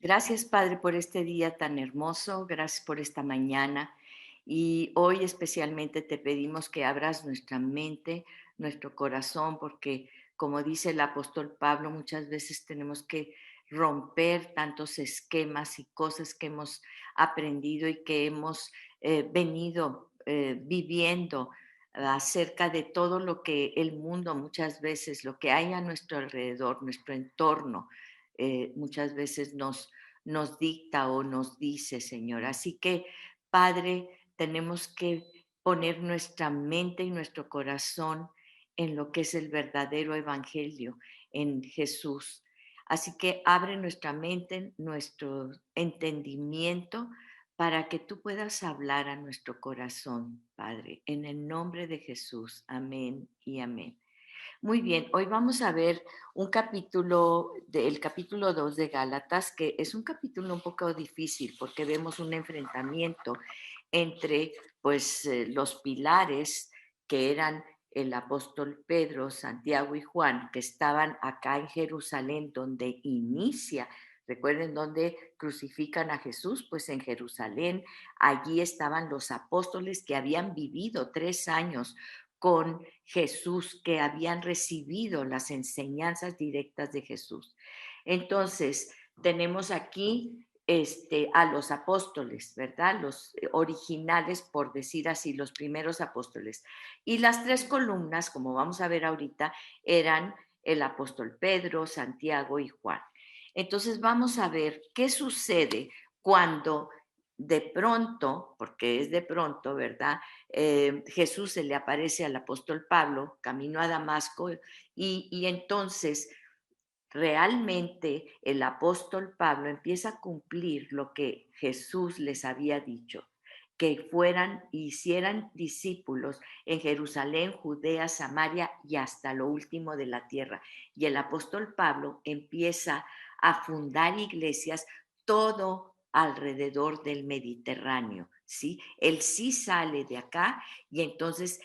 Gracias, Padre, por este día tan hermoso. Gracias por esta mañana. Y hoy especialmente te pedimos que abras nuestra mente, nuestro corazón, porque como dice el apóstol Pablo, muchas veces tenemos que romper tantos esquemas y cosas que hemos aprendido y que hemos venido viviendo acerca de todo lo que el mundo muchas veces, lo que hay a nuestro alrededor, nuestro entorno, muchas veces nos dicta o nos dice, Señor. Así que, Padre, tenemos que poner nuestra mente y nuestro corazón en lo que es el verdadero evangelio, en Jesús. Así que abre nuestra mente, nuestro entendimiento, para que tú puedas hablar a nuestro corazón, Padre, en el nombre de Jesús. Amén y amén. Muy bien, hoy vamos a ver un capítulo, el capítulo 2 de Gálatas, que es un capítulo un poco difícil porque vemos un enfrentamiento entre pues los pilares que eran el apóstol Pedro, Santiago y Juan, que estaban acá en Jerusalén, donde inicia. Recuerden dónde crucifican a Jesús, pues en Jerusalén. Allí estaban los apóstoles que habían vivido 3 años con Jesús, que habían recibido las enseñanzas directas de Jesús. Entonces, tenemos aquí a los apóstoles, ¿verdad? Los originales, por decir así, los primeros apóstoles. Y las tres columnas, como vamos a ver ahorita, eran el apóstol Pedro, Santiago y Juan. Entonces vamos a ver qué sucede cuando de pronto, porque es de pronto, ¿verdad? Jesús se le aparece al apóstol Pablo, camino a Damasco, y entonces realmente el apóstol Pablo empieza a cumplir lo que Jesús les había dicho, que fueran, hicieran discípulos en Jerusalén, Judea, Samaria y hasta lo último de la tierra. Y el apóstol Pablo empieza a fundar iglesias todo alrededor del Mediterráneo, ¿sí? Él sí sale de acá y entonces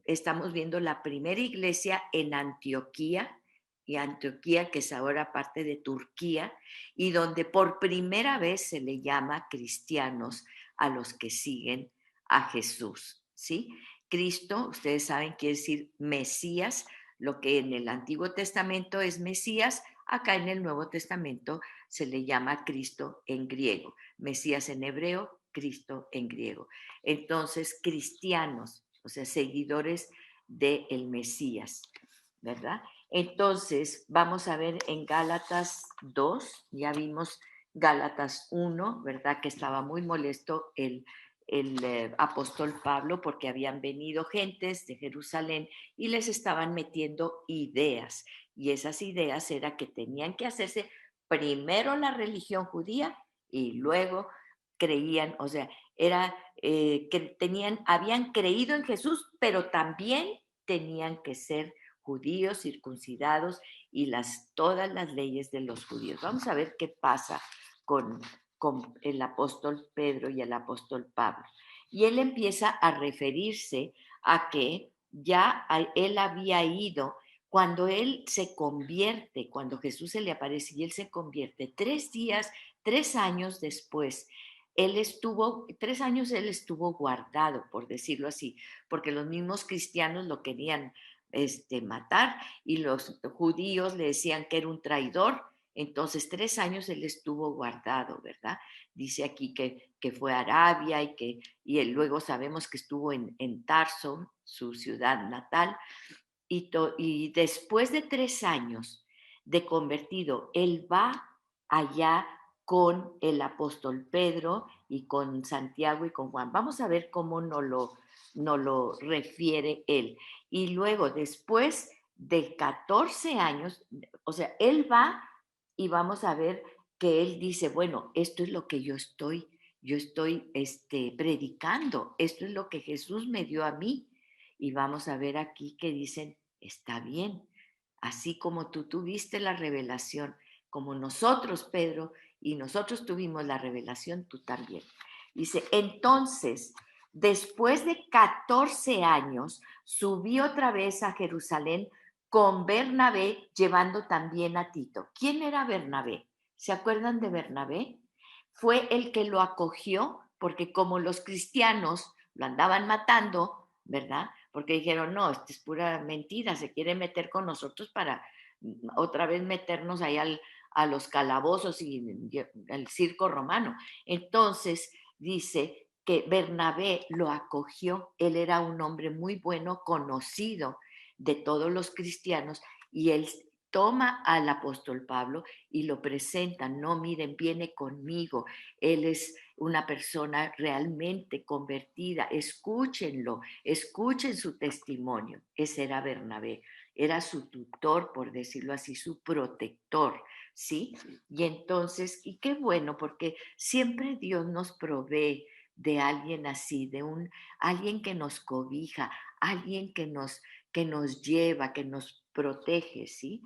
estamos viendo la primera iglesia en Antioquía, y Antioquía, que es ahora parte de Turquía, y donde por primera vez se le llama cristianos a los que siguen a Jesús, ¿sí? Cristo, ustedes saben, quiere decir Mesías, lo que en el Antiguo Testamento es Mesías, acá en el Nuevo Testamento se le llama Cristo en griego, Mesías en hebreo, Cristo en griego. Entonces, cristianos, o sea, seguidores del Mesías, ¿verdad? Entonces, vamos a ver en Gálatas 2, ya vimos Gálatas 1, ¿verdad? Que estaba muy molesto el apóstol Pablo porque habían venido gentes de Jerusalén y les estaban metiendo ideas. Y esas ideas era que tenían que hacerse primero la religión judía y luego creían, o sea, era que habían creído en Jesús, pero también tenían que ser judíos circuncidados y todas las leyes de los judíos. Vamos a ver qué pasa con, con el apóstol Pedro y el apóstol Pablo. Y él empieza a referirse a que él había ido cuando él se convierte, cuando Jesús se le aparece y él se convierte, 3 días, 3 años después, 3 años él estuvo guardado, por decirlo así, porque los mismos cristianos lo querían matar y los judíos le decían que era un traidor. Entonces 3 años él estuvo guardado, ¿verdad? Dice aquí que fue a Arabia y él luego sabemos que estuvo en Tarso, su ciudad natal, y después de 3 años de convertido, él va allá con el apóstol Pedro y con Santiago y con Juan. Vamos a ver cómo no lo refiere él. Y luego, después de 14 años, o sea, él va y vamos a ver que él dice, bueno, esto es lo que yo estoy predicando, esto es lo que Jesús me dio a mí. Y vamos a ver aquí que dicen, está bien, así como tú tuviste la revelación, como nosotros, Pedro, y nosotros tuvimos la revelación, tú también. Dice, entonces, después de 14 años, subí otra vez a Jerusalén con Bernabé, llevando también a Tito. ¿Quién era Bernabé? ¿Se acuerdan de Bernabé? Fue el que lo acogió, porque como los cristianos lo andaban matando, ¿verdad? Porque dijeron, no, esto es pura mentira, se quiere meter con nosotros para otra vez meternos ahí a los calabozos y al circo romano. Entonces dice que Bernabé lo acogió, él era un hombre muy bueno, conocido de todos los cristianos, y él toma al apóstol Pablo y lo presenta, no, miren, viene conmigo, él es una persona realmente convertida, escúchenlo, escuchen su testimonio. Ese era Bernabé, era su tutor, por decirlo así, su protector, ¿sí? Y entonces, y qué bueno, porque siempre Dios nos provee de alguien así, alguien que nos cobija, alguien que nos lleva, que nos protege, ¿sí?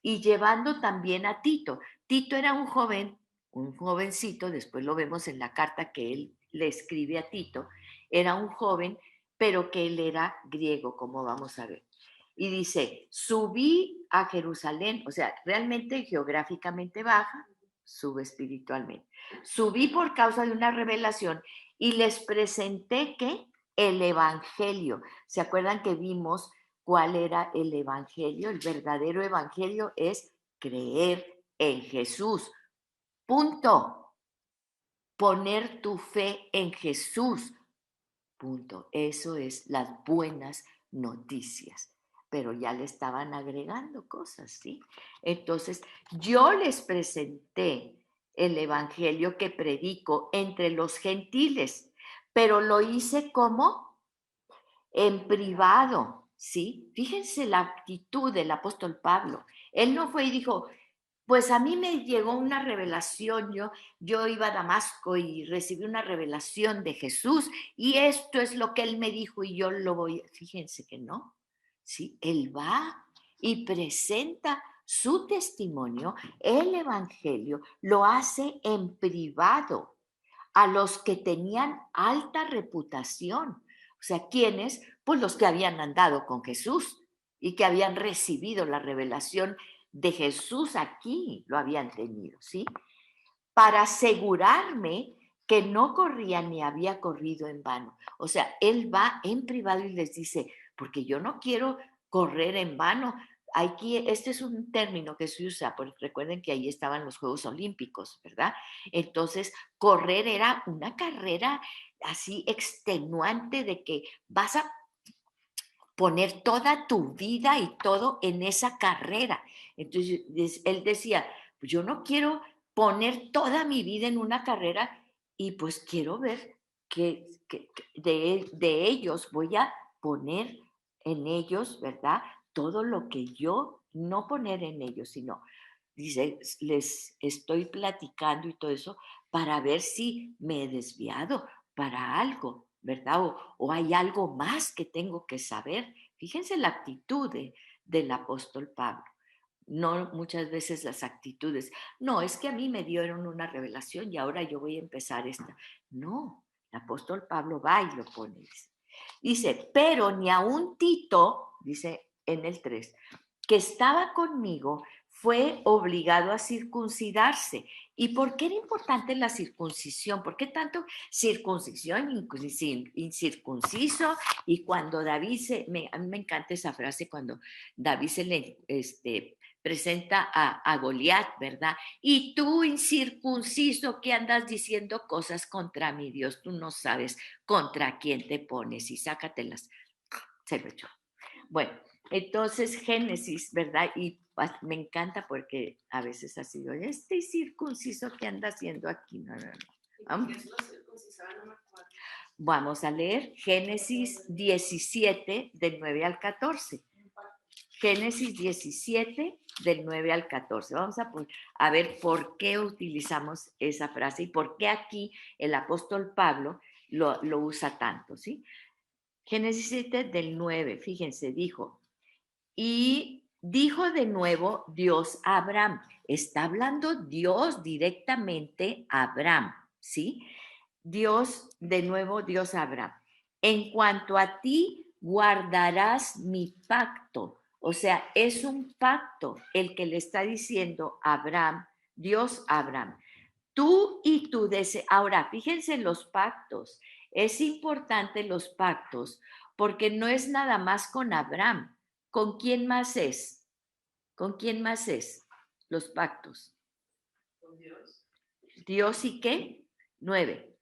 Y llevando también a Tito. Tito era un jovencito, después lo vemos en la carta que él le escribe a Tito, era un joven, pero que él era griego, como vamos a ver. Y dice, subí a Jerusalén, o sea, realmente geográficamente baja, sube espiritualmente. Subí por causa de una revelación y les presenté que el evangelio. ¿Se acuerdan que vimos cuál era el evangelio? El verdadero evangelio es creer en Jesús. Punto. Poner tu fe en Jesús. Punto. Eso es las buenas noticias. Pero ya le estaban agregando cosas, ¿sí? Entonces, yo les presenté el evangelio que predico entre los gentiles, pero lo hice como en privado, ¿sí? Fíjense la actitud del apóstol Pablo. Él no fue y dijo, pues a mí me llegó una revelación, yo iba a Damasco y recibí una revelación de Jesús y esto es lo que él me dijo y yo lo voy, fíjense que no, ¿sí? Él va y presenta su testimonio, el evangelio, lo hace en privado a los que tenían alta reputación. O sea, ¿quiénes? Pues los que habían andado con Jesús y que habían recibido la revelación de Jesús aquí, lo habían tenido, ¿sí? Para asegurarme que no corría ni había corrido en vano. O sea, él va en privado y les dice, porque yo no quiero correr en vano. Aquí, este es un término que se usa, porque recuerden que ahí estaban los Juegos Olímpicos, ¿verdad? Entonces, correr era una carrera así extenuante de que vas a poner toda tu vida y todo en esa carrera. Entonces, él decía, pues yo no quiero poner toda mi vida en una carrera y pues quiero ver que de ellos voy a poner en ellos, ¿verdad? Todo lo que yo, no poner en ellos, sino, dice, les estoy platicando y todo eso para ver si me he desviado para algo, ¿verdad? O hay algo más que tengo que saber. Fíjense la actitud del apóstol Pablo. No muchas veces las actitudes. No, es que a mí me dieron una revelación y ahora yo voy a empezar esta. No, el apóstol Pablo va y lo pone. Dice, pero ni a un Tito, dice en el 3, que estaba conmigo, fue obligado a circuncidarse. ¿Y por qué era importante la circuncisión? ¿Por qué tanto circuncisión, incircunciso? Y cuando David a mí me encanta esa frase cuando David se le presenta a Goliat, ¿verdad? Y tú, incircunciso, que andas diciendo cosas contra mi Dios, tú no sabes contra quién te pones y sácatelas. Se lo echó. Bueno, entonces Génesis, ¿verdad? Y me encanta porque a veces ha sido este circunciso que anda haciendo aquí. No, no, no. Vamos a leer Génesis 17, del 9 al 14. Génesis 17, del 9 al 14. Vamos a ver por qué utilizamos esa frase y por qué aquí el apóstol Pablo lo usa tanto, ¿sí? Génesis 7, del 9, fíjense, dijo, y dijo de nuevo Dios a Abraham. Está hablando Dios directamente a Abraham, ¿sí? Dios, de nuevo Dios a Abraham. En cuanto a ti, guardarás mi pacto. O sea, es un pacto el que le está diciendo a Abraham, Dios a Abraham. Tú y tu deseo. Ahora, fíjense los pactos. Es importante los pactos porque no es nada más con Abraham. ¿Con quién más es? ¿Con quién más es? Los pactos. Con Dios. ¿Dios y qué? 9.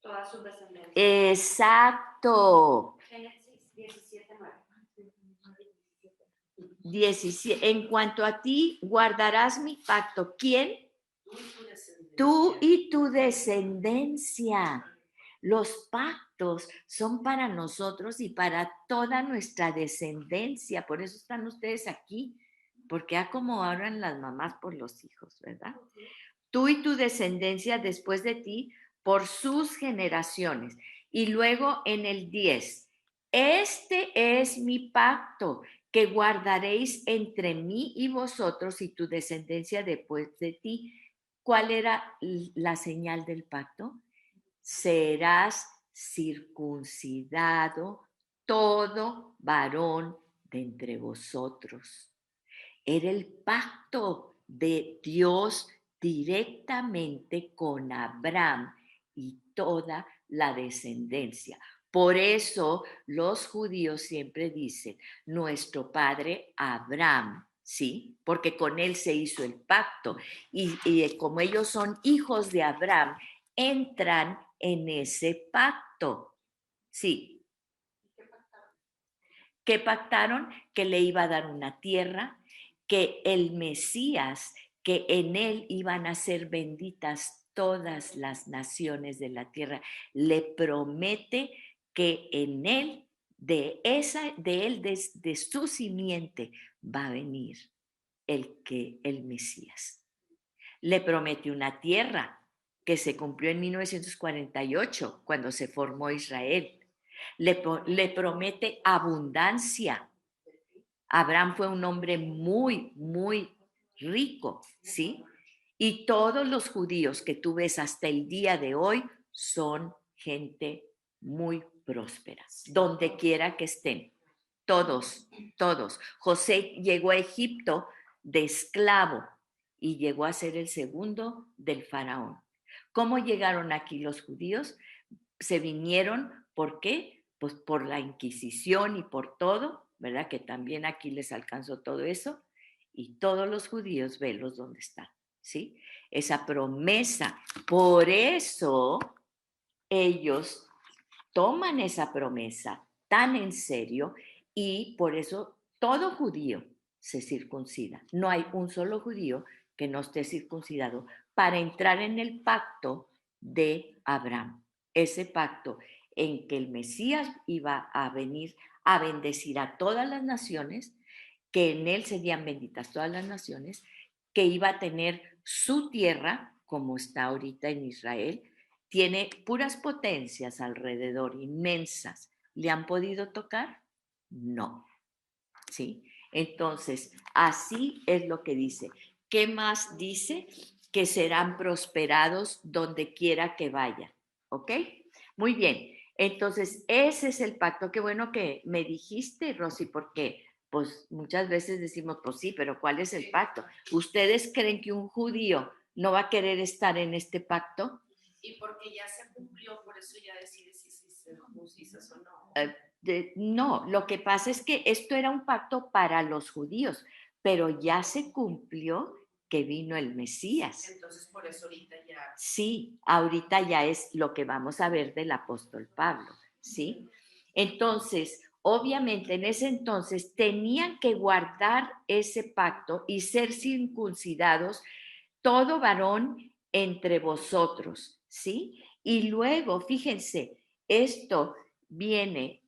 Toda su descendencia. Exacto. Génesis 17:9. 17. En cuanto a ti, guardarás mi pacto. ¿Quién? Tú y tu descendencia. Tú y tu descendencia. Los pactos son para nosotros y para toda nuestra descendencia. Por eso están ustedes aquí, porque como oran las mamás por los hijos, ¿verdad? Tú y tu descendencia después de ti por sus generaciones. Y luego en el 10, este es mi pacto que guardaréis entre mí y vosotros y tu descendencia después de ti. ¿Cuál era la señal del pacto? Serás circuncidado todo varón de entre vosotros. Era el pacto de Dios directamente con Abraham y toda la descendencia. Por eso los judíos siempre dicen, nuestro padre Abraham, ¿sí? Porque con él se hizo el pacto. Y como ellos son hijos de Abraham, entran en ese pacto, ¿sí? ¿Qué pactaron? Que le iba a dar una tierra, que el Mesías, que en él iban a ser benditas todas las naciones de la tierra. Le promete que en él, de su simiente, va a venir el Mesías. Le promete una tierra que se cumplió en 1948, cuando se formó Israel. Le promete abundancia. Abraham fue un hombre muy, muy rico, ¿sí? Y todos los judíos que tú ves hasta el día de hoy son gente muy próspera, donde quiera que estén. Todos, todos. José llegó a Egipto de esclavo y llegó a ser el segundo del faraón. ¿Cómo llegaron aquí los judíos? Se vinieron, ¿por qué? Pues por la Inquisición y por todo, ¿verdad? Que también aquí les alcanzó todo eso. Y todos los judíos, velos donde están, ¿sí? Esa promesa. Por eso ellos toman esa promesa tan en serio y por eso todo judío se circuncida. No hay un solo judío que no esté circuncidado para entrar en el pacto de Abraham. Ese pacto en que el Mesías iba a venir a bendecir a todas las naciones, que en él serían benditas todas las naciones, que iba a tener su tierra, como está ahorita en Israel, tiene puras potencias alrededor, inmensas. ¿Le han podido tocar? No. ¿Sí? Entonces, así es lo que dice. ¿Qué más dice? Que serán prosperados donde quiera que vayan. ¿Ok? Muy bien. Entonces, ese es el pacto. Qué bueno que me dijiste, Rosy, porque pues muchas veces decimos, pues sí, pero ¿cuál es el pacto? ¿Ustedes creen que un judío no va a querer estar en este pacto? Y porque ya se cumplió, por eso ya decides si se circuncisas o no. No, lo que pasa es que esto era un pacto para los judíos, pero ya se cumplió que vino el Mesías. Entonces, por eso ahorita ya. Sí, ahorita ya es lo que vamos a ver del apóstol Pablo, ¿sí? Entonces, obviamente en ese entonces tenían que guardar ese pacto y ser circuncidados todo varón entre vosotros, ¿sí? Y luego, fíjense, esto viene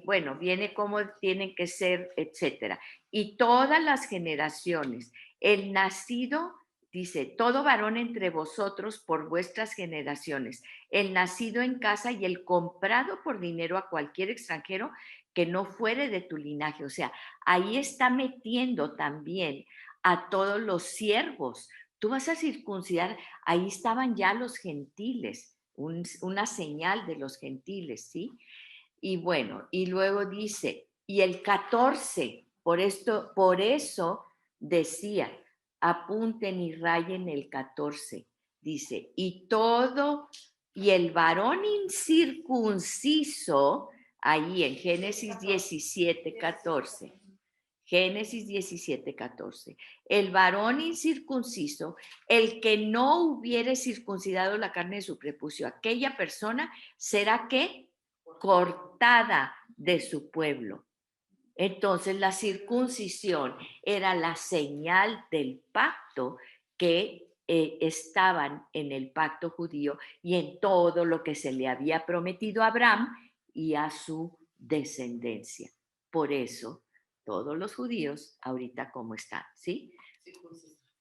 bueno, viene como tienen que ser, etcétera. Y todas las generaciones, el nacido, dice, todo varón entre vosotros por vuestras generaciones, el nacido en casa y el comprado por dinero a cualquier extranjero que no fuere de tu linaje. O sea, ahí está metiendo también a todos los siervos. Tú vas a circuncidar, ahí estaban ya los gentiles, una señal de los gentiles, ¿sí? Y bueno, y luego dice, y el 14, por eso decía, apunten y rayen el 14. Dice, y el varón incircunciso, ahí en Génesis 17, 14. Génesis 17, 14. El varón incircunciso, el que no hubiere circuncidado la carne de su prepucio, aquella persona será ¿qué? Cortada de su pueblo. Entonces la circuncisión era la señal del pacto que estaban en el pacto judío y en todo lo que se le había prometido a Abraham y a su descendencia. Por eso, todos los judíos ahorita como están, ¿sí?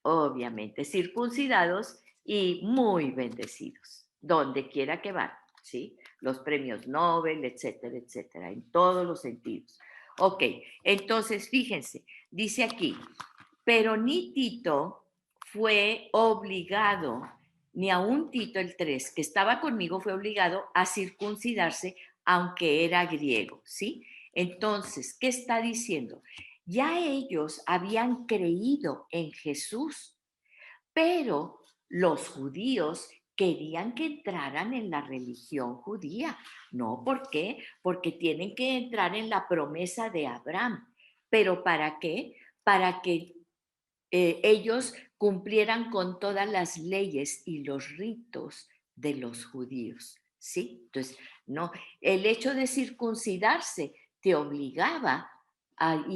Obviamente, circuncidados y muy bendecidos, donde quiera que van, ¿sí? Los premios Nobel, etcétera, etcétera, en todos los sentidos. Ok, entonces fíjense, dice aquí, pero ni Tito fue obligado, ni aún Tito el 3, que estaba conmigo, fue obligado a circuncidarse, aunque era griego, ¿sí? Entonces, ¿qué está diciendo? Ya ellos habían creído en Jesús, pero los judíos querían que entraran en la religión judía. No, ¿por qué? Porque tienen que entrar en la promesa de Abraham. ¿Pero para qué? Para que ellos cumplieran con todas las leyes y los ritos de los judíos, ¿sí? Entonces, no, el hecho de circuncidarse te obligaba a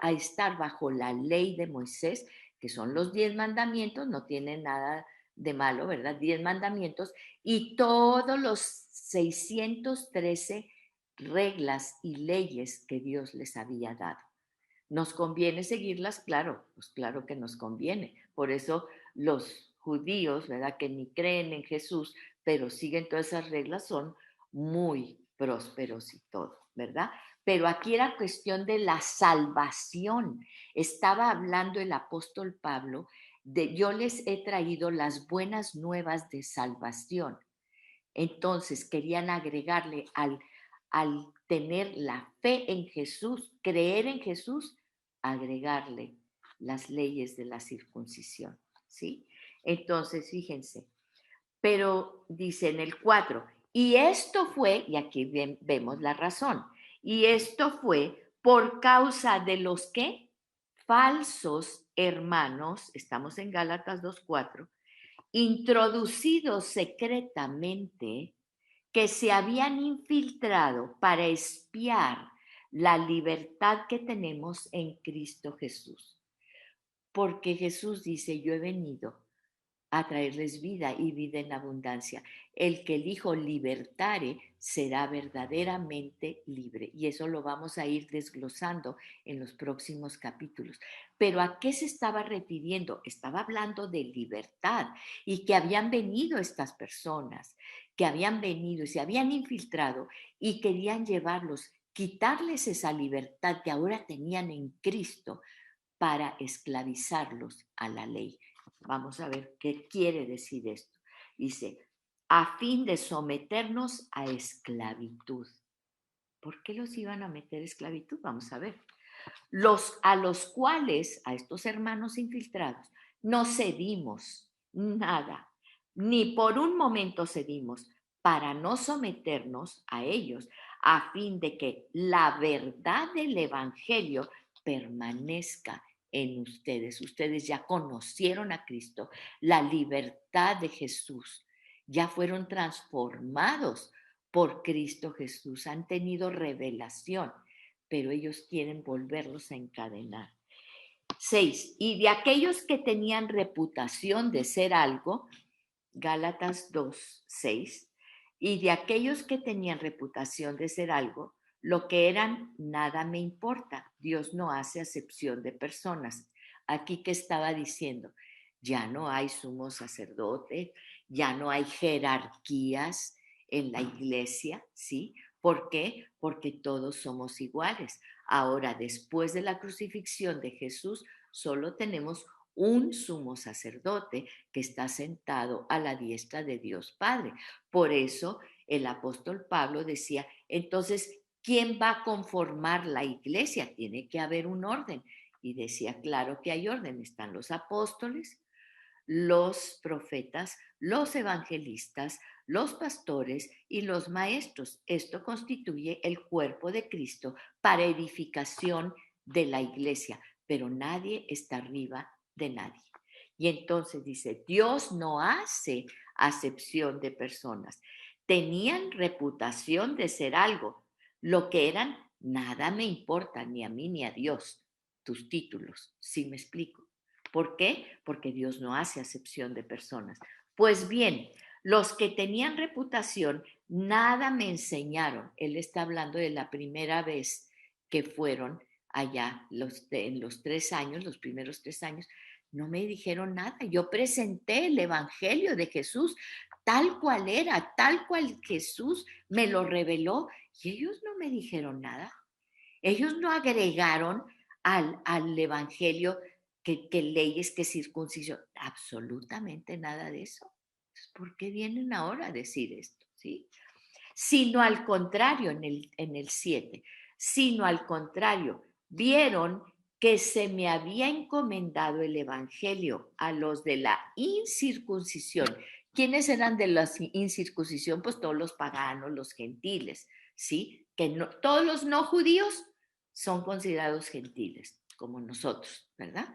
estar bajo la ley de Moisés, que son los 10 mandamientos, no tiene nada de malo, ¿verdad? 10 mandamientos y todos los 613 reglas y leyes que Dios les había dado. ¿Nos conviene seguirlas? Claro, pues claro que nos conviene. Por eso los judíos, ¿verdad? Que ni creen en Jesús, pero siguen todas esas reglas, son muy prósperos y todo, ¿verdad? Pero aquí era cuestión de la salvación. Estaba hablando el apóstol Pablo de yo les he traído las buenas nuevas de salvación. Entonces querían agregarle al tener la fe en Jesús, creer en Jesús, agregarle las leyes de la circuncisión, ¿sí? Entonces, fíjense, pero dice en el 4, y esto fue, y aquí vemos la razón, y esto fue por causa de los que falsos hermanos, estamos en Gálatas 2:4, introducidos secretamente que se habían infiltrado para espiar la libertad que tenemos en Cristo Jesús. Porque Jesús dice, yo he venido a traerles vida y vida en abundancia. El que el Hijo libertare será verdaderamente libre. Y eso lo vamos a ir desglosando en los próximos capítulos. Pero ¿a qué se estaba refiriendo? Estaba hablando de libertad y que habían venido estas personas, que habían venido y se habían infiltrado y querían llevarlos, quitarles esa libertad que ahora tenían en Cristo para esclavizarlos a la ley. Vamos a ver qué quiere decir esto. Dice, a fin de someternos a esclavitud. ¿Por qué los iban a meter a esclavitud? Vamos a ver. A los cuales, a estos hermanos infiltrados, no cedimos nada, ni por un momento cedimos para no someternos a ellos, a fin de que la verdad del Evangelio permanezca en ustedes. Ustedes ya conocieron a Cristo, la libertad de Jesús, ya fueron transformados por Cristo Jesús, han tenido revelación, pero ellos quieren volverlos a encadenar. 6. Y de aquellos que tenían reputación de ser algo, Gálatas 2:6, y de aquellos que tenían reputación de ser algo, lo que eran, nada me importa. Dios no hace acepción de personas. Aquí que estaba diciendo, ya no hay sumo sacerdote, ya no hay jerarquías en la iglesia, ¿sí? ¿Por qué? Porque todos somos iguales. Ahora, después de la crucifixión de Jesús, solo tenemos un sumo sacerdote que está sentado a la diestra de Dios Padre. Por eso el apóstol Pablo decía, entonces, ¿quién va a conformar la iglesia? Tiene que haber un orden. Y decía, claro que hay orden, están los apóstoles, los profetas, los evangelistas, los pastores y los maestros. Esto constituye el cuerpo de Cristo para edificación de la iglesia, pero nadie está arriba de nadie. Y entonces dice, Dios no hace acepción de personas. Tenían reputación de ser algo. Lo que eran, nada me importa, ni a mí ni a Dios. Tus títulos, ¿sí me explico? ¿Por qué? Porque Dios no hace acepción de personas. Pues bien, los que tenían reputación, nada me enseñaron. Él está hablando de la primera vez que fueron allá, en los 3 años, los primeros 3 años, no me dijeron nada. Yo presenté el Evangelio de Jesús tal cual era, tal cual Jesús me lo reveló y ellos no me dijeron nada. Ellos no agregaron al Evangelio que leyes, que circuncisión, absolutamente nada de eso. Entonces, ¿por qué vienen ahora a decir esto? ¿Sí? Sino al contrario, en el 7, sino al contrario, vieron que se me había encomendado el Evangelio a los de la incircuncisión. ¿Quiénes eran de la incircuncisión? Pues todos los paganos, los gentiles, ¿sí? Que no, todos los no judíos son considerados gentiles, como nosotros, ¿verdad?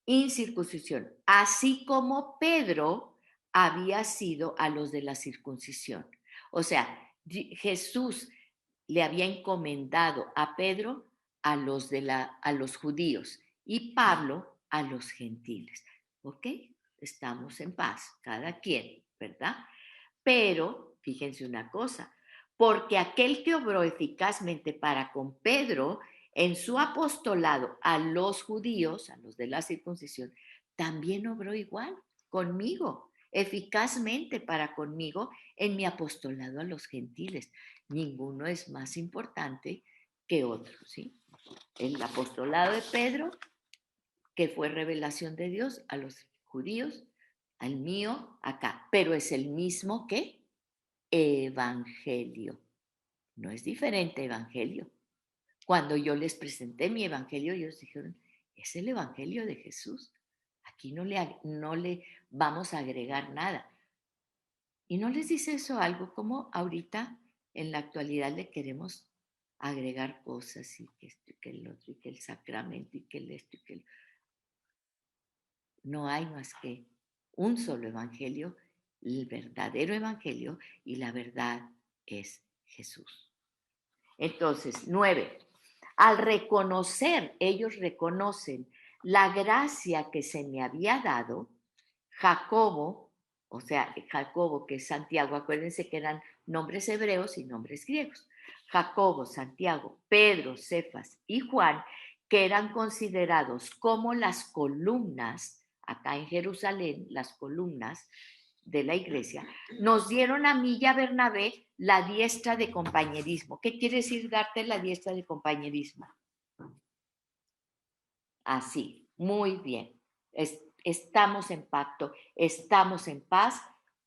Incircuncisión, así como Pedro había sido a los de la circuncisión. O sea, Jesús le había encomendado a Pedro a los judíos y Pablo a los gentiles. ¿Ok? Estamos en paz, cada quien, ¿verdad? Pero, fíjense una cosa, porque aquel que obró eficazmente para con Pedro en su apostolado a los judíos, a los de la circuncisión, también obró igual conmigo, eficazmente para conmigo en mi apostolado a los gentiles. Ninguno es más importante que otro, ¿sí? El apostolado de Pedro, que fue revelación de Dios a los judíos, al mío acá, pero es el mismo que evangelio. No es diferente evangelio. Cuando yo les presenté mi evangelio, ellos dijeron, es el evangelio de Jesús. Aquí no le vamos a agregar nada. Y no les dice eso algo como ahorita en la actualidad le queremos agregar cosas y que esto y que el otro y que el sacramento y que el esto y que el... No hay más que un solo evangelio, el verdadero evangelio, y la verdad es Jesús. Entonces, 9. Al reconocer, ellos reconocen la gracia que se me había dado, Jacobo, o sea, Jacobo que es Santiago, acuérdense que eran nombres hebreos y nombres griegos. Jacobo, Santiago, Pedro, Cefas y Juan, que eran considerados como las columnas, acá en Jerusalén, las columnas de la iglesia, nos dieron a mí y a Bernabé la diestra de compañerismo. ¿Qué quiere decir darte la diestra de compañerismo? Así, muy bien. Estamos en pacto, estamos en paz,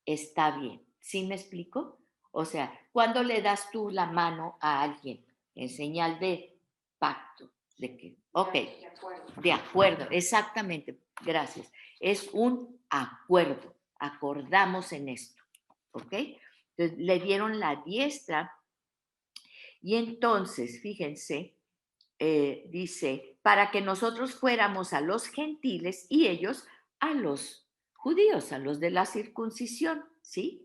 está bien. ¿Sí me explico? O sea, ¿cuándo le das tú la mano a alguien? En señal de pacto, de que, ok, de acuerdo, exactamente, gracias. Es un acuerdo, acordamos en esto, ¿ok? Entonces, le dieron la diestra y entonces, fíjense, dice, para que nosotros fuéramos a los gentiles y ellos a los judíos, a los de la circuncisión, ¿sí?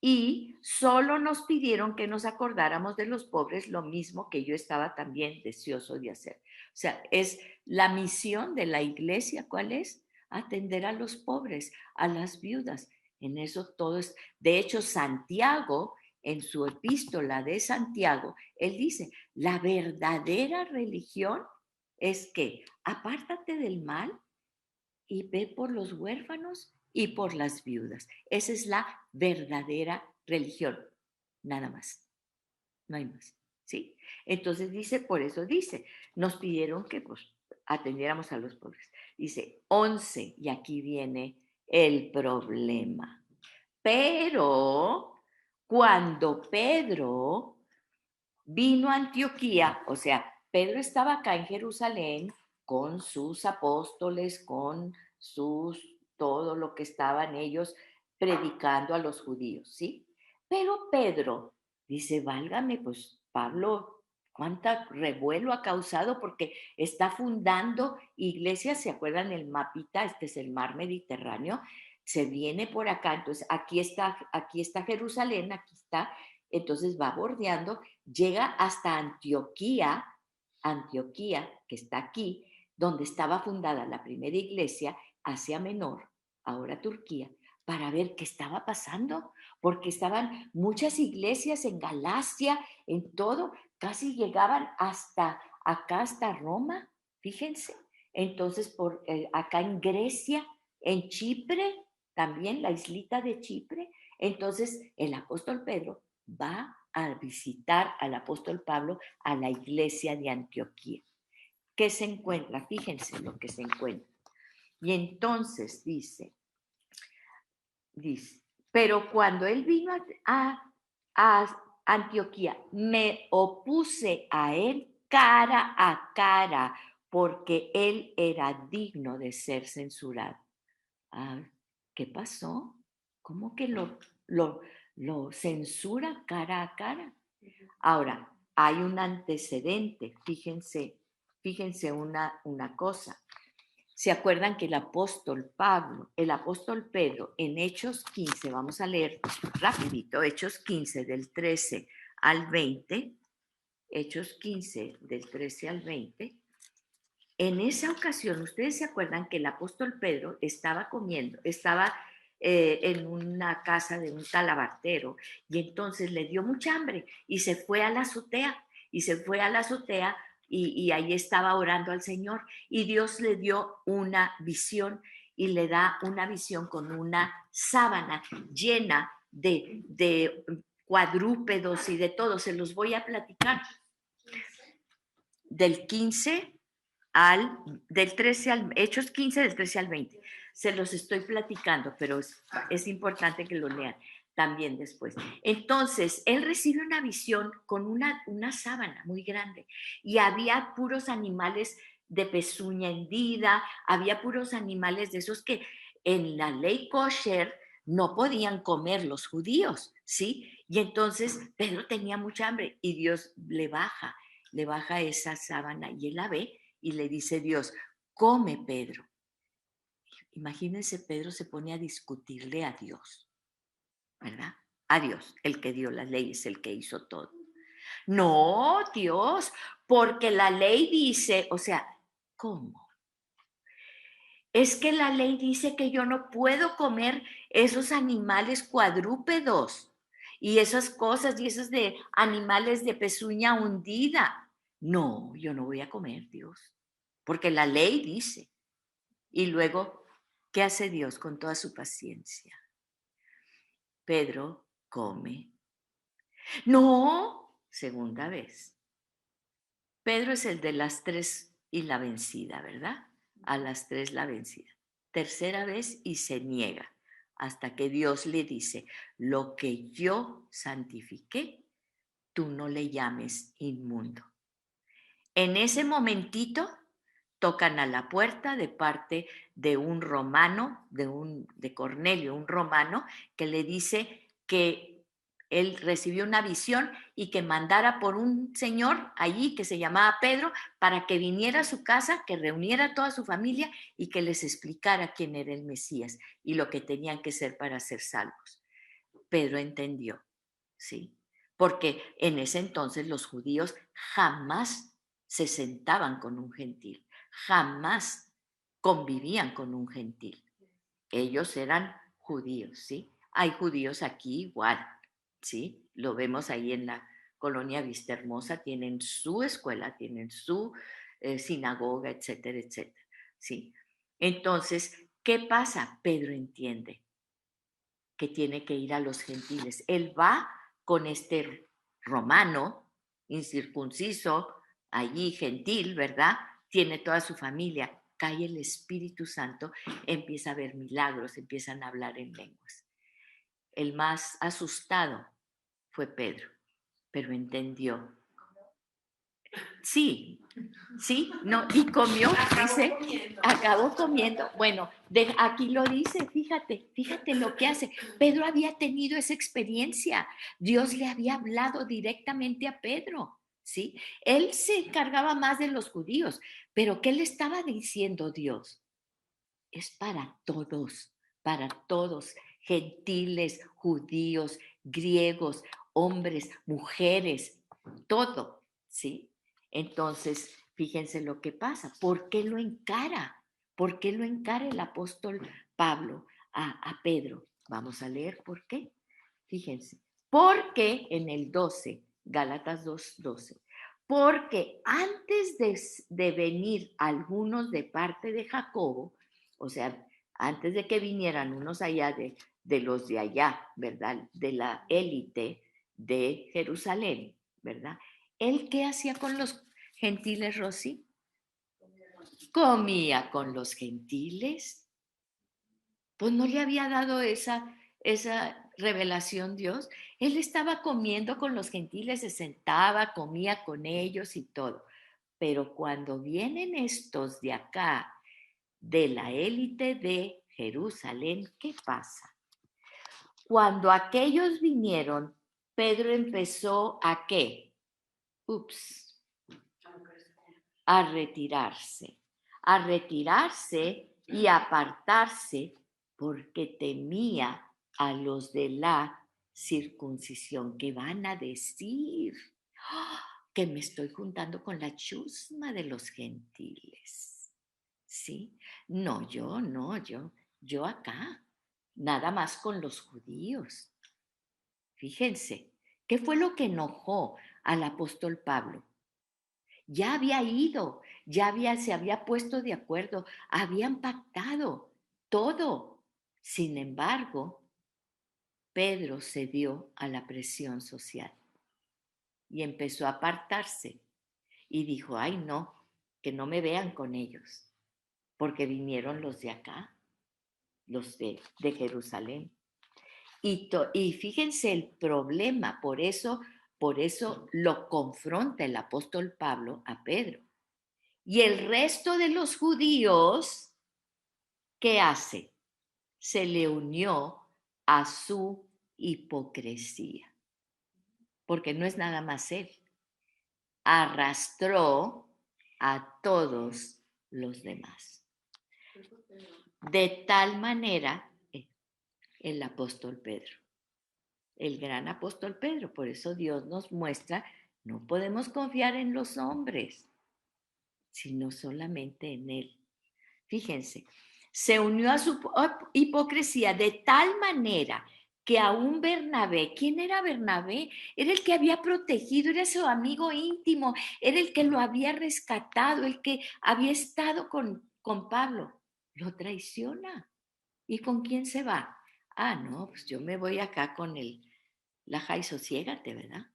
Y solo nos pidieron que nos acordáramos de los pobres, lo mismo que yo estaba también deseoso de hacer. O sea, es la misión de la iglesia, ¿cuál es? Atender a los pobres, a las viudas. En eso todo es, de hecho, Santiago, en su epístola de Santiago, él dice, la verdadera religión es que apártate del mal y ve por los huérfanos y por las viudas. Esa es la verdadera religión. Nada más. No hay más. ¿Sí? Entonces dice, por eso dice, nos pidieron que pues atendiéramos a los pobres. Dice 11, y aquí viene el problema. Pero cuando Pedro vino a Antioquía, o sea, Pedro estaba acá en Jerusalén con sus apóstoles, con todo lo que estaban ellos predicando a los judíos, ¿sí? Pero Pedro dice, válgame, pues Pablo, cuánta revuelo ha causado porque está fundando iglesias, ¿se acuerdan el mapita? Este es el mar Mediterráneo, se viene por acá, entonces aquí está Jerusalén, aquí está, entonces va bordeando, llega hasta Antioquía, que está aquí, donde estaba fundada la primera iglesia, Asia Menor, ahora Turquía, para ver qué estaba pasando, porque estaban muchas iglesias en Galacia, en todo, casi llegaban hasta acá, hasta Roma, fíjense. Entonces, acá en Grecia, en Chipre, también la islita de Chipre. Entonces, el apóstol Pedro va a visitar al apóstol Pablo a la iglesia de Antioquía. ¿Qué se encuentra? Fíjense lo que se encuentra. Y entonces dice, pero cuando él vino a Antioquía, me opuse a él cara a cara, porque él era digno de ser censurado. Ah, ¿qué pasó? ¿Cómo que lo censura cara a cara? Ahora, hay un antecedente, fíjense una cosa. ¿Se acuerdan que el apóstol Pedro, en Hechos 15, vamos a leer rapidito, Hechos 15 del 13 al 20, Hechos 15 del 13 al 20, en esa ocasión, ustedes se acuerdan que el apóstol Pedro estaba en una casa de un talabartero y entonces le dio mucha hambre y se fue a la azotea y ahí estaba orando al Señor y Dios le dio una visión y le da una visión con una sábana llena de cuadrúpedos y de todo. Se los voy a platicar. Del 15 del 13 al, Hechos 15 del 13 al 20. Se los estoy platicando, pero es importante que lo lean también después. Entonces, él recibe una visión con una sábana muy grande y había puros animales de pezuña hendida, había puros animales de esos que en la ley kosher no podían comer los judíos, ¿sí? Y entonces Pedro tenía mucha hambre y Dios le baja esa sábana y él la ve y le dice Dios, come Pedro. Imagínense, Pedro se pone a discutirle a Dios, ¿verdad? A Dios, el que dio las leyes, el que hizo todo. No, Dios, porque la ley dice, o sea, ¿cómo? Es que la ley dice que yo no puedo comer esos animales cuadrúpedos y esas cosas y esos de animales de pezuña hundida. No, yo no voy a comer, Dios, porque la ley dice. Y luego, ¿qué hace Dios con toda su paciencia? Pedro come. No, segunda vez. Pedro es el de las 3 y la vencida, ¿verdad? A las 3 la vencida. Tercera vez y se niega hasta que Dios le dice, lo que yo santifiqué, tú no le llames inmundo. En ese momentito tocan a la puerta de parte de un romano, de Cornelio, un romano, que le dice que él recibió una visión y que mandara por un señor allí que se llamaba Pedro para que viniera a su casa, que reuniera a toda su familia y que les explicara quién era el Mesías y lo que tenían que ser para ser salvos. Pedro entendió, ¿sí? Porque en ese entonces los judíos jamás se sentaban con un gentil, jamás convivían con un gentil. Ellos eran judíos, ¿sí? Hay judíos aquí igual, ¿sí? Lo vemos ahí en la colonia Vista Hermosa, tienen su escuela, tienen su sinagoga, etcétera, etcétera, ¿sí? Entonces, ¿qué pasa? Pedro entiende que tiene que ir a los gentiles. Él va con este romano, incircunciso, allí gentil, ¿verdad? Tiene toda su familia. Cae el Espíritu Santo, empieza a ver milagros, empiezan a hablar en lenguas. El más asustado fue Pedro, pero entendió. Sí, sí, no, y comió, dice, acabó comiendo. Bueno, aquí lo dice, fíjate lo que hace. Pedro había tenido esa experiencia. Dios le había hablado directamente a Pedro, ¿sí? Él se encargaba más de los judíos, pero ¿qué le estaba diciendo Dios? Es para todos, gentiles, judíos, griegos, hombres, mujeres, todo, ¿sí? Entonces, fíjense lo que pasa. ¿Por qué lo encara? ¿Por qué lo encara el apóstol Pablo a Pedro? Vamos a leer por qué. Fíjense, porque en el 12, Gálatas 2:12, porque antes de venir algunos de parte de Jacobo, o sea, antes de que vinieran unos allá de los de allá, ¿verdad? De la élite de Jerusalén, ¿verdad? ¿Él qué hacía con los gentiles, Rosy? Comía con los gentiles. Pues no le había dado esa revelación Dios. Él estaba comiendo con los gentiles, se sentaba, comía con ellos y todo. Pero cuando vienen estos de acá, de la élite de Jerusalén, ¿qué pasa? Cuando aquellos vinieron, Pedro empezó ¿a qué? Ups, a retirarse y apartarse porque temía a los de la circuncisión que van a decir que me estoy juntando con la chusma de los gentiles. ¿Sí? No, yo acá, nada más con los judíos. Fíjense, ¿qué fue lo que enojó al apóstol Pablo? Ya había ido, se había puesto de acuerdo, habían pactado todo. Sin embargo, Pedro cedió a la presión social y empezó a apartarse y dijo, ay no, que no me vean con ellos, porque vinieron los de acá, los de Jerusalén. Y fíjense el problema, por eso lo confronta el apóstol Pablo a Pedro. Y el resto de los judíos, ¿qué hace? Se le unió a su hipocresía, porque no es nada más él. Arrastró a todos los demás. De tal manera, el apóstol Pedro, el gran apóstol Pedro, por eso Dios nos muestra, no podemos confiar en los hombres, sino solamente en él. Fíjense, se unió a su hipocresía de tal manera que aún Bernabé, ¿quién era Bernabé? Era el que había protegido, era su amigo íntimo, era el que lo había rescatado, el que había estado con Pablo. Lo traiciona. ¿Y con quién se va? Ah, no, pues yo me voy acá con la Jai Sosiégate, ¿verdad?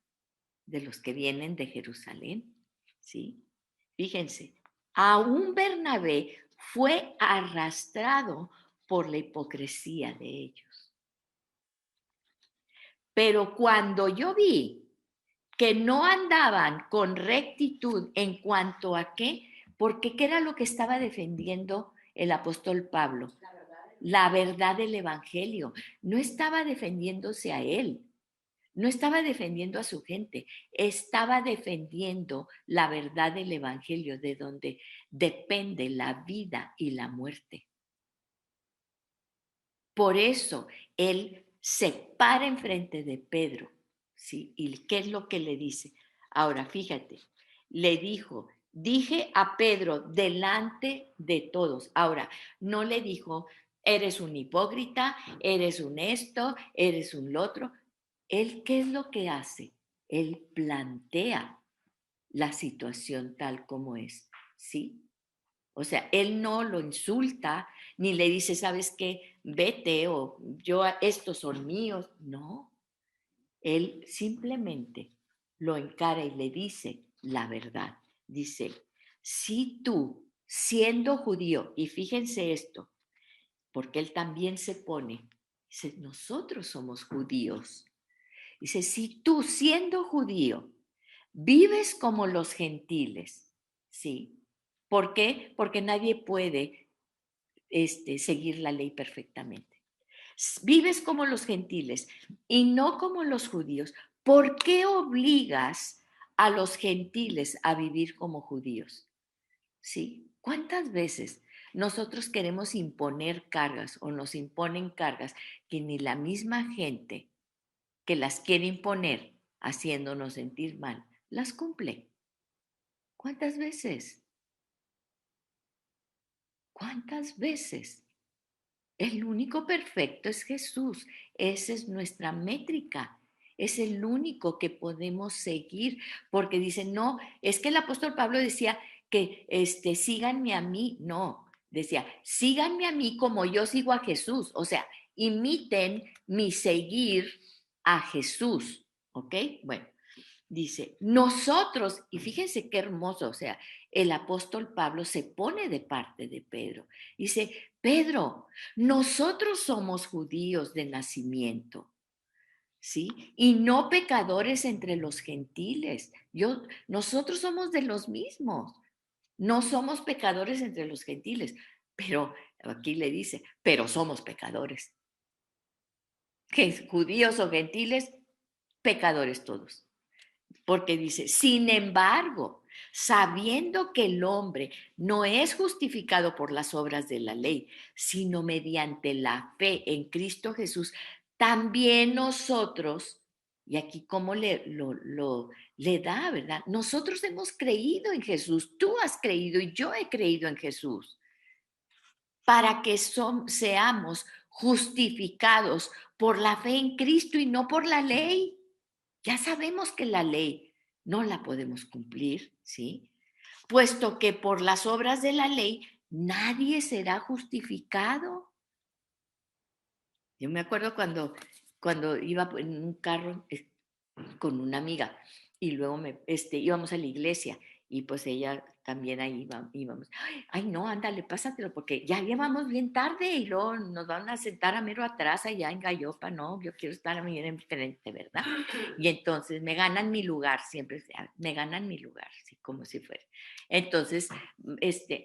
De los que vienen de Jerusalén, ¿sí? Fíjense, aún Bernabé fue arrastrado por la hipocresía de ellos. Pero cuando yo vi que no andaban con rectitud en cuanto a qué, porque qué era lo que estaba defendiendo el apóstol Pablo, la verdad del evangelio, no estaba defendiéndose a él, no estaba defendiendo a su gente, estaba defendiendo la verdad del evangelio, de donde depende la vida y la muerte. Por eso él se para enfrente de Pedro, ¿sí? ¿Y qué es lo que le dice? Ahora, fíjate, le dijo, dije a Pedro delante de todos. Ahora, no le dijo, eres un hipócrita, eres un esto, eres un lo otro. Él, ¿qué es lo que hace? Él plantea la situación tal como es, ¿sí? O sea, él no lo insulta ni le dice, ¿sabes qué? Vete o estos son míos. No, él simplemente lo encara y le dice la verdad. Dice, si tú, siendo judío, y fíjense esto, porque él también se pone, dice, nosotros somos judíos. Dice, si tú, siendo judío, vives como los gentiles, ¿sí? ¿Por qué? Porque nadie puede seguir la ley perfectamente. Vives como los gentiles y no como los judíos. ¿Por qué obligas a los gentiles a vivir como judíos? ¿Sí? ¿Cuántas veces nosotros queremos imponer cargas o nos imponen cargas que ni la misma gente que las quiere imponer haciéndonos sentir mal, las cumple? ¿Cuántas veces? ¿Cuántas veces? El único perfecto es Jesús. Esa es nuestra métrica. Es el único que podemos seguir, porque dice, no, es que el apóstol Pablo decía que síganme a mí. No, decía, síganme a mí como yo sigo a Jesús. O sea, imiten mi seguir a Jesús. ¿Ok? Bueno, dice, nosotros, y fíjense qué hermoso, o sea, el apóstol Pablo se pone de parte de Pedro. Dice, Pedro, nosotros somos judíos de nacimiento, ¿sí? Y no pecadores entre los gentiles. Nosotros somos de los mismos. No somos pecadores entre los gentiles, pero aquí le dice, pero somos pecadores. Que judíos o gentiles, pecadores todos. Porque dice, sin embargo, sabiendo que el hombre no es justificado por las obras de la ley, sino mediante la fe en Cristo Jesús, también nosotros, y aquí como le da, ¿verdad? Nosotros hemos creído en Jesús, tú has creído y yo he creído en Jesús, para que seamos justificados por la fe en Cristo y no por la ley. Ya sabemos que la ley no la podemos cumplir, ¿sí? Puesto que por las obras de la ley nadie será justificado. Yo me acuerdo cuando iba en un carro con una amiga y luego íbamos a la iglesia y pues ella también ahí íbamos. Ay, no, ándale, pásatelo porque ya íbamos bien tarde y luego nos van a sentar a mero atrás allá en Gallopa, no, yo quiero estar a mí enfrente, ¿verdad? Y entonces me ganan mi lugar, siempre me ganan mi lugar, ¿sí? Como si fuera. Entonces,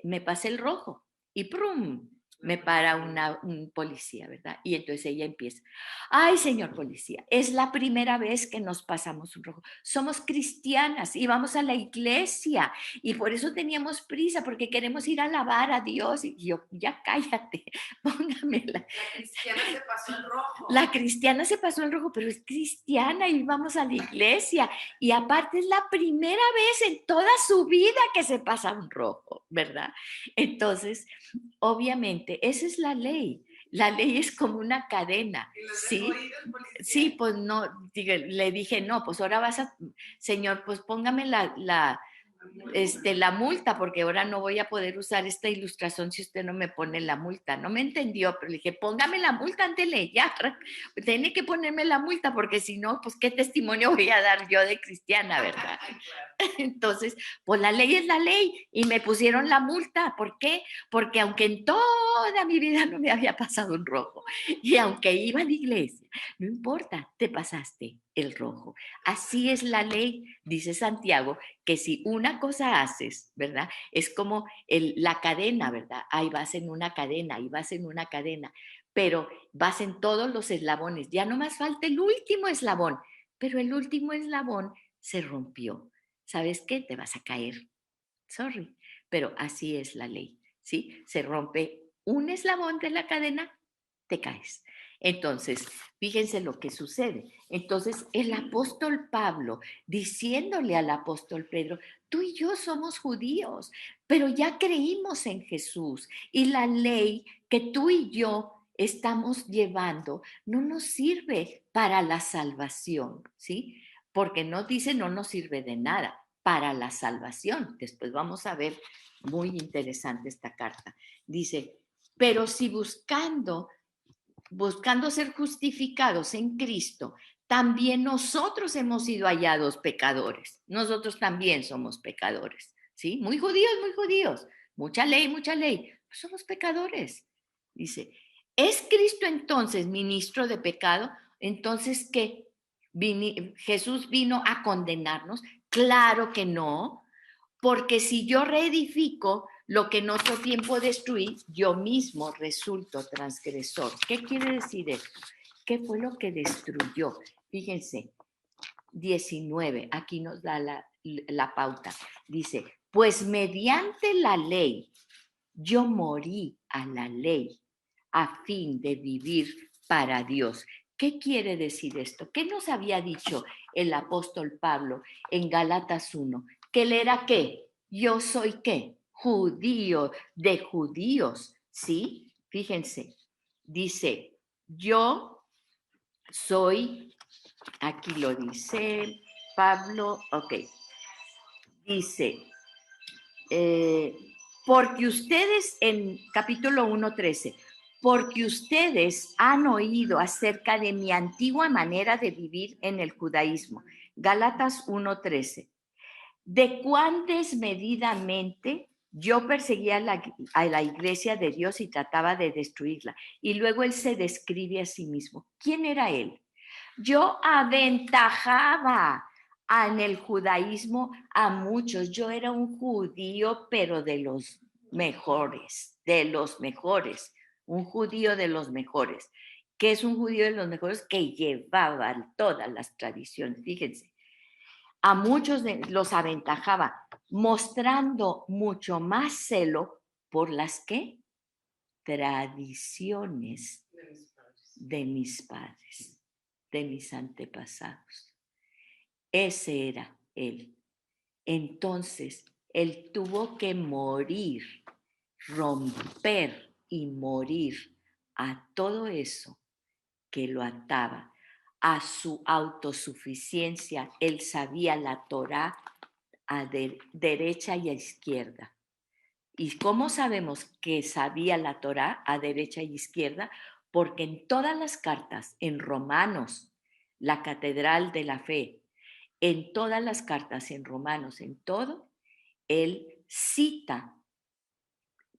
me pasé el rojo y ¡prum! Me para un policía, ¿verdad? Y entonces ella empieza, ay, señor policía, es la primera vez que nos pasamos un rojo. Somos cristianas y vamos a la iglesia y por eso teníamos prisa, porque queremos ir a alabar a Dios. Y yo, ya cállate, póngamela. La cristiana se pasó el rojo. La cristiana se pasó el rojo, pero es cristiana y vamos a la iglesia. Y aparte es la primera vez en toda su vida que se pasa un rojo, ¿verdad? Entonces, obviamente, esa es la ley. La ley es como una cadena, ¿sí? Sí, pues no, le dije, no, pues ahora señor, pues póngame la multa, porque ahora no voy a poder usar esta ilustración si usted no me pone la multa. No me entendió, pero le dije, póngame la multa, ándele, ya, tiene que ponerme la multa, porque si no, pues qué testimonio voy a dar yo de cristiana, ¿verdad? Entonces, pues la ley es la ley y me pusieron la multa. ¿Por qué? Porque aunque en toda mi vida no me había pasado un rojo y aunque iba a la iglesia, no importa, te pasaste el rojo. Así es la ley, dice Santiago, que si una cosa haces, ¿verdad? Es como la cadena, ¿verdad? Ahí vas en una cadena, ahí vas en una cadena, pero vas en todos los eslabones. Ya no más falta el último eslabón, pero el último eslabón se rompió. ¿Sabes qué? Te vas a caer. Sorry, pero así es la ley, ¿sí? Se rompe un eslabón de la cadena, te caes. Entonces, fíjense lo que sucede. Entonces, el apóstol Pablo, diciéndole al apóstol Pedro, tú y yo somos judíos, pero ya creímos en Jesús y la ley que tú y yo estamos llevando no nos sirve para la salvación, ¿sí? Porque no dice no nos sirve de nada para la salvación. Después vamos a ver, muy interesante esta carta. Dice, pero si buscando ser justificados en Cristo, también nosotros hemos sido hallados pecadores. Nosotros también somos pecadores, ¿sí? Muy judíos. Mucha ley. Pues somos pecadores. Dice, ¿es Cristo entonces ministro de pecado? Entonces, ¿qué? Jesús vino a condenarnos. Claro que no, porque si yo reedifico lo que en otro tiempo destruí, yo mismo resulto transgresor. ¿Qué quiere decir esto? ¿Qué fue lo que destruyó? Fíjense, 19, aquí nos da la pauta. Dice, pues mediante la ley, yo morí a la ley a fin de vivir para Dios. ¿Qué quiere decir esto? ¿Qué nos había dicho el apóstol Pablo en Gálatas 1? Que él era qué? Yo soy qué? Judío, de judíos, ¿sí? Fíjense, dice, yo soy, aquí lo dice Pablo, ok, dice, eh, porque ustedes, en capítulo 1:13, porque ustedes han oído acerca de mi antigua manera de vivir en el judaísmo. Gálatas 1:13. De cuán desmedidamente yo perseguía a la iglesia de Dios y trataba de destruirla. Y luego él se describe a sí mismo. ¿Quién era él? Yo aventajaba en el judaísmo a muchos. Yo era un judío, pero de los mejores, de los mejores. Un judío de los mejores. ¿Qué es un judío de los mejores? Que llevaba todas las tradiciones. Fíjense, a muchos los aventajaba, mostrando mucho más celo por las que tradiciones de mis padres, de mis antepasados. Ese era él. Entonces, él tuvo que morir, romper y morir a todo eso que lo ataba, a su autosuficiencia. Él sabía la Torá a derecha y a izquierda. ¿Y cómo sabemos que sabía la Torá a derecha y izquierda? Porque en todas las cartas, en Romanos, la catedral de la fe, en todas las cartas, en Romanos, en todo, él cita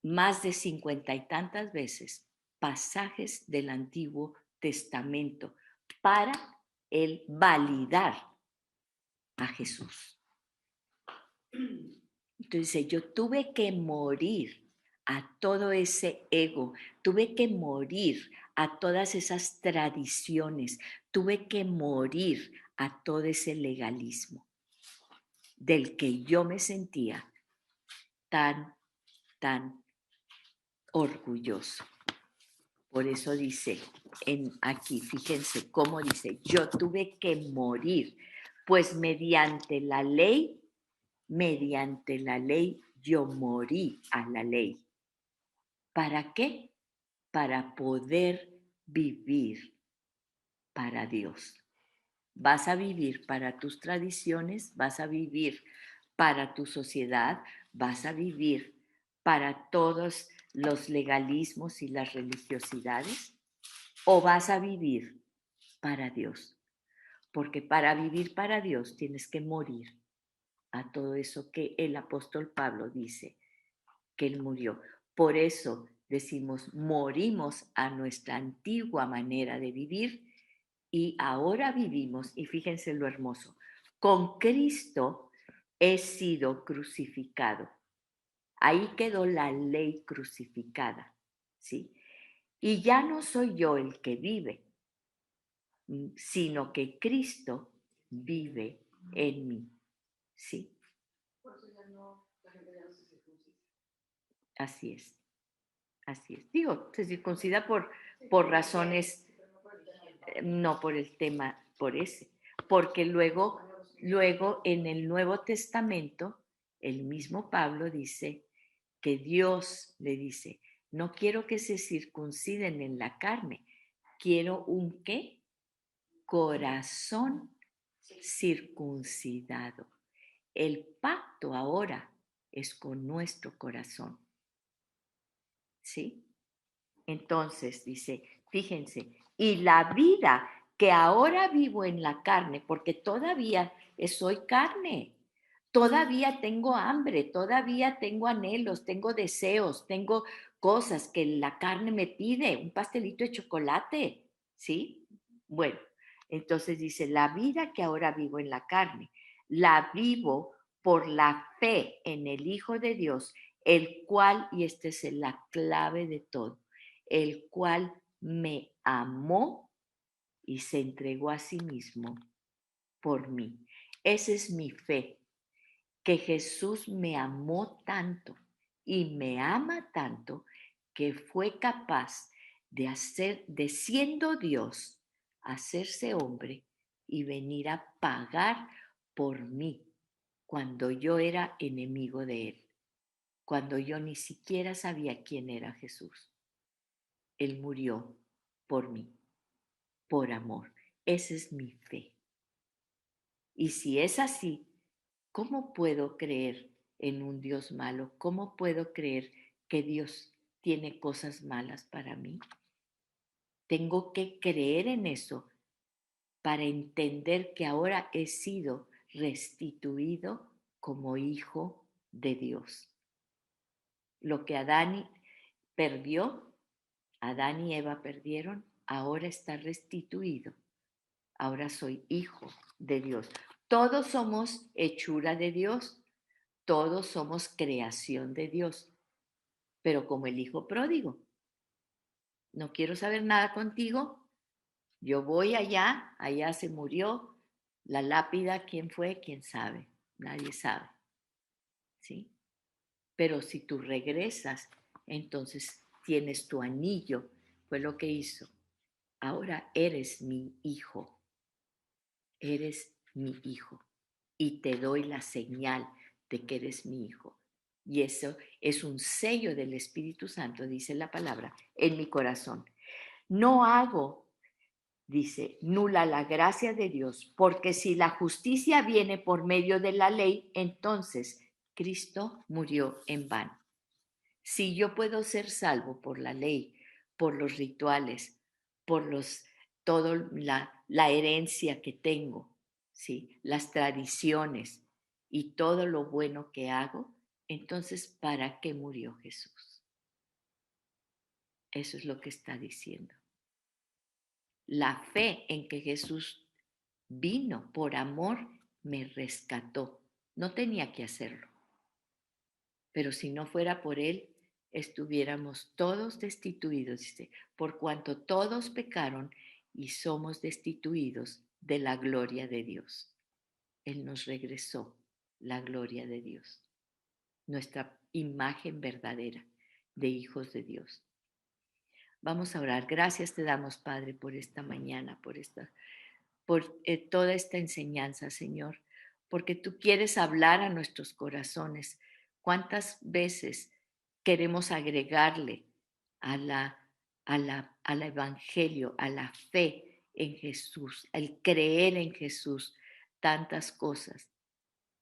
más de 50 y tantas veces pasajes del Antiguo Testamento para él validar a Jesús. Entonces yo tuve que morir a todo ese ego, tuve que morir a todas esas tradiciones, tuve que morir a todo ese legalismo del que yo me sentía tan, tan orgulloso. Por eso dice aquí, fíjense cómo dice, yo tuve que morir, pues mediante la ley yo morí a la ley. ¿Para qué? Para poder vivir para Dios. Vas a vivir para tus tradiciones, vas a vivir para tu sociedad, vas a vivir para todos los legalismos y las religiosidades, o vas a vivir para Dios. Porque para vivir para Dios tienes que morir a todo eso que el apóstol Pablo dice que él murió. Por eso decimos, morimos a nuestra antigua manera de vivir y ahora vivimos, y fíjense lo hermoso, con Cristo he sido crucificado. Ahí quedó la ley crucificada, ¿sí? Y ya no soy yo el que vive, sino que Cristo vive en mí, ¿sí? Así es, así es. Digo, se circuncida por razones, no por el tema, por ese, porque luego en el Nuevo Testamento, el mismo Pablo dice que Dios le dice, no quiero que se circunciden en la carne, quiero un ¿qué? Corazón circuncidado. El pacto ahora es con nuestro corazón. ¿Sí? Entonces dice, fíjense, y la vida que ahora vivo en la carne, porque todavía soy carne, todavía tengo hambre, todavía tengo anhelos, tengo deseos, tengo cosas que la carne me pide, un pastelito de chocolate, ¿sí? Bueno, entonces dice, la vida que ahora vivo en la carne, la vivo por la fe en el Hijo de Dios, el cual, y esta es la clave de todo, el cual me amó y se entregó a sí mismo por mí. Esa es mi fe, que Jesús me amó tanto y me ama tanto que fue capaz de hacer, de siendo Dios, hacerse hombre y venir a pagar por mí cuando yo era enemigo de Él, cuando yo ni siquiera sabía quién era Jesús. Él murió por mí, por amor. Esa es mi fe. Y si es así, ¿cómo puedo creer en un Dios malo? ¿Cómo puedo creer que Dios tiene cosas malas para mí? Tengo que creer en eso para entender que ahora he sido restituido como hijo de Dios. Lo que Adán perdió, Adán y Eva perdieron, ahora está restituido. Ahora soy hijo de Dios. Todos somos hechura de Dios. Todos somos creación de Dios, pero como el hijo pródigo, no quiero saber nada contigo, yo voy allá, allá se murió, la lápida, ¿quién fue? ¿Quién sabe? Nadie sabe, ¿sí? Pero si tú regresas, entonces tienes tu anillo, fue lo que hizo. Ahora eres mi hijo, eres mi hijo y te doy la señal de que eres mi hijo. Y eso es un sello del Espíritu Santo, dice la palabra, en mi corazón. No hago, dice, nula la gracia de Dios, porque si la justicia viene por medio de la ley, entonces Cristo murió en vano. Si yo puedo ser salvo por la ley, por los rituales, por toda la herencia que tengo, ¿sí? Las tradiciones y todo lo bueno que hago, entonces, ¿para qué murió Jesús? Eso es lo que está diciendo. La fe en que Jesús vino por amor me rescató. No tenía que hacerlo. Pero si no fuera por Él, estuviéramos todos destituidos, dice, por cuanto todos pecaron y somos destituidos de la gloria de Dios. Él nos regresó la gloria de Dios, nuestra imagen verdadera de hijos de Dios. Vamos a orar. Gracias te damos, Padre, por esta mañana, por toda esta enseñanza, Señor, porque tú quieres hablar a nuestros corazones. ¿Cuántas veces queremos agregarle a al evangelio, a la fe en Jesús, al creer en Jesús, tantas cosas?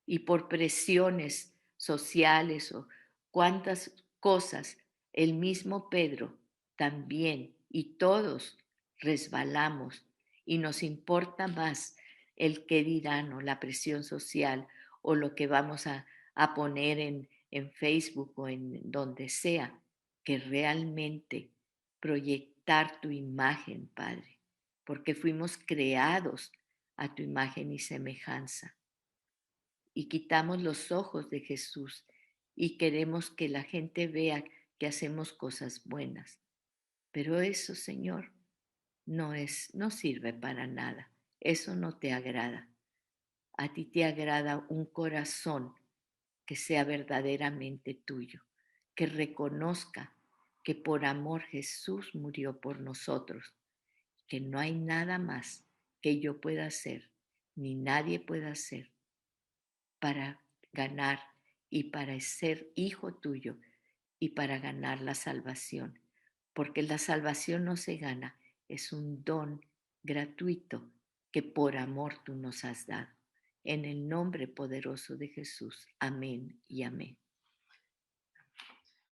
Y por presiones sociales o cuántas cosas, el mismo Pedro también y todos resbalamos y nos importa más el qué dirán o la presión social o lo que vamos a poner en Facebook o en donde sea, que realmente proyectar tu imagen, Padre, porque fuimos creados a tu imagen y semejanza y quitamos los ojos de Jesús y queremos que la gente vea que hacemos cosas buenas. Pero eso, Señor, no sirve para nada. Eso no te agrada. A ti te agrada un corazón que sea verdaderamente tuyo, que reconozca que por amor Jesús murió por nosotros, que no hay nada más que yo pueda hacer, ni nadie pueda hacer para ganar y para ser hijo tuyo y para ganar la salvación. Porque la salvación no se gana, es un don gratuito que por amor tú nos has dado. En el nombre poderoso de Jesús. Amén y amén.